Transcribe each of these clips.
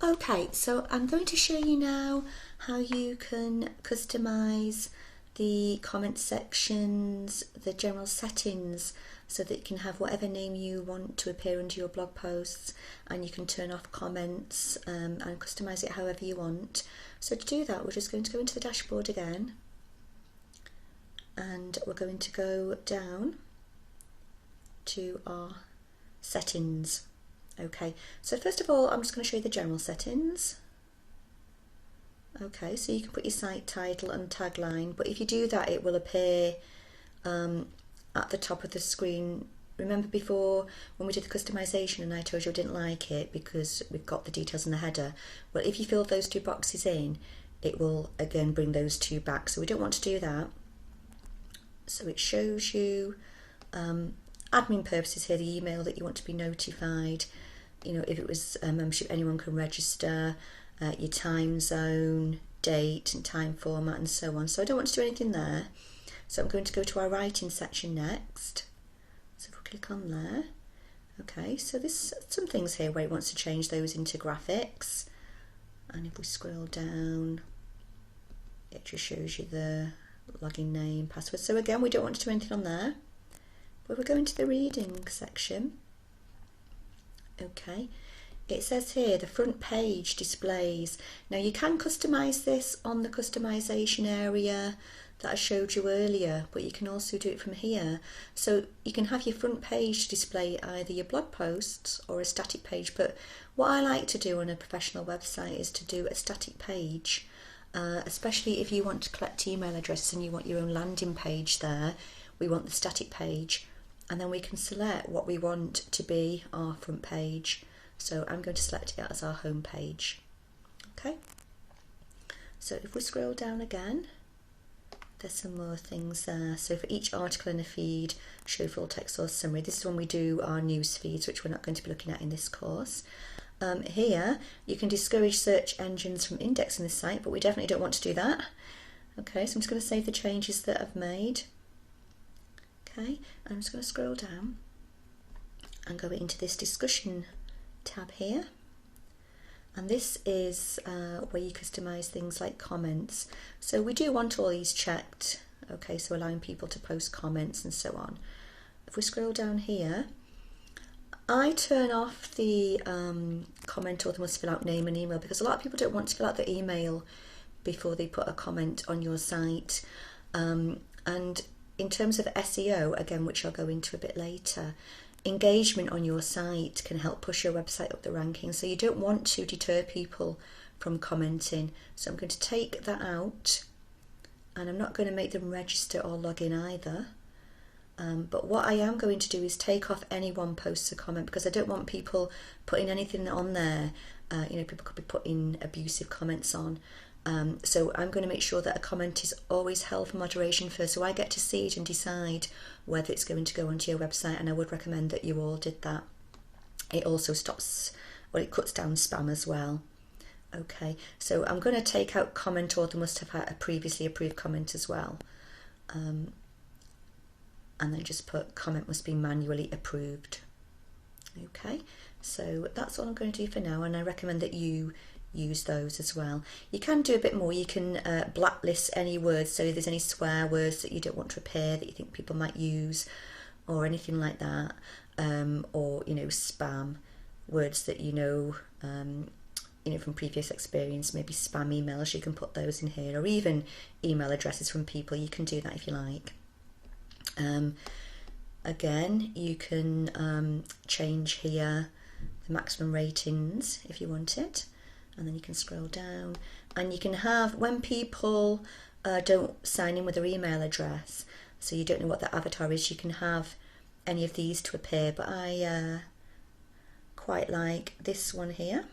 Okay, so I'm going to show you now how you can customize the comment sections, the general settings, so that you can have whatever name you want to appear under your blog posts, and you can turn off comments and customize it however you want. So to do that, we're just going to go into the dashboard again, and we're going to go down to our settings. Okay, so first of all, I'm just going to show you the general settings. Okay, so you can put your site title and tagline, but if you do that, it will appear at the top of the screen. Remember before when we did the customization and I told you I didn't like it because we've got the details in the header? Well, if you fill those two boxes in, it will again bring those two back, so we don't want to do that. So it shows you admin purposes here, the email that you want to be notified, you know, if it was a membership, anyone can register, your time zone, date and time format and so on. So I don't want to do anything there. So I'm going to go to our writing section next. So if we click on there, okay, so there's some things here where it wants to change those into graphics. And if we scroll down, it just shows you the login name, password. So again, we don't want to do anything on there. But we're going to the reading section. Okay, it says here the front page displays. Now you can customize this on the customization area that I showed you earlier, but you can also do it from here. So you can have your front page display either your blog posts or a static page, but what I like to do on a professional website is to do a static page, especially if you want to collect email addresses and you want your own landing page there. We want the static page, and then we can select what we want to be our front page. So I'm going to select it as our home page. Okay, so if we scroll down again, there's some more things there. So for each article in a feed, show full text or summary. This is when we do our news feeds, which we're not going to be looking at in this course. Here you can discourage search engines from indexing the site, but we definitely don't want to do that. Okay, so I'm just going to save the changes that I've made. Okay, I'm just going to scroll down and go into this discussion tab here, and this is where you customize things like comments. So we do want all these checked, okay, so allowing people to post comments and so on. If we scroll down here, I turn off the comment author must fill out name and email, because a lot of people don't want to fill out the email before they put a comment on your site. And in terms of SEO, again, which I'll go into a bit later, engagement on your site can help push your website up the rankings. So you don't want to deter people from commenting. So I'm going to take that out, and I'm not going to make them register or log in either. But what I am going to do is take off anyone posts a comment, because I don't want people putting anything on there. You know, people could be putting abusive comments on. So I'm going to make sure that a comment is always held for moderation first, so I get to see it and decide whether it's going to go onto your website, and I would recommend that you all did that. It also stops, well, it cuts down spam as well. Okay, so I'm going to take out comment author must have had a previously approved comment as well. And then just put comment must be manually approved. Okay, so that's all I'm going to do for now, and I recommend that you use those as well. You can do a bit more. You can blacklist any words, so if there's any swear words that you don't want to appear that you think people might use or anything like that, or you know, spam words that you know from previous experience, maybe spam emails, you can put those in here, or even email addresses from people. You can do that if you like. Again, you can change here the maximum ratings if you want it, and then you can scroll down, and you can have, when people don't sign in with their email address, so you don't know what their avatar is, you can have any of these to appear, but I quite like this one here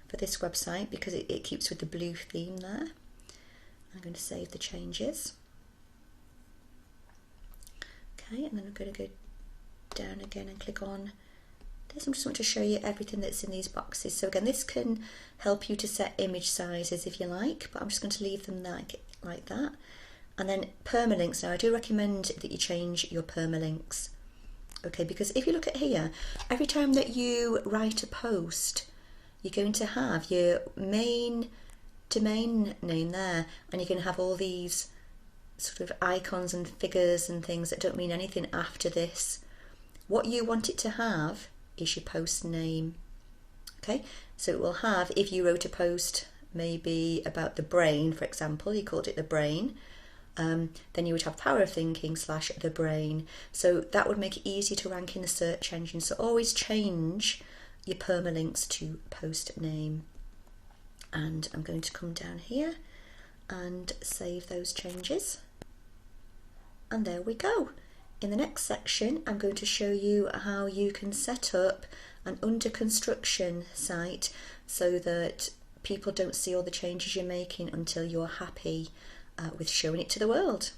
for this website because it keeps with the blue theme there. I'm going to save the changes. Okay, and then I'm going to go down again and click on this. I just want to show you everything that's in these boxes. So again, this can help you to set image sizes if you like, but I'm just going to leave them like that. And then permalinks. Now I do recommend that you change your permalinks. Okay, because if you look at here, every time that you write a post, you're going to have your main domain name there, and you're going to have all these sort of icons and figures and things that don't mean anything after this. What you want it to have is your post name. Okay, so it will have, if you wrote a post maybe about the brain, for example, you called it the brain, then you would have power of thinking / the brain. So that would make it easier to rank in the search engine. So always change your permalinks to post name. And I'm going to come down here and save those changes. And there we go. In the next section, I'm going to show you how you can set up an under construction site so that people don't see all the changes you're making until you're happy with showing it to the world.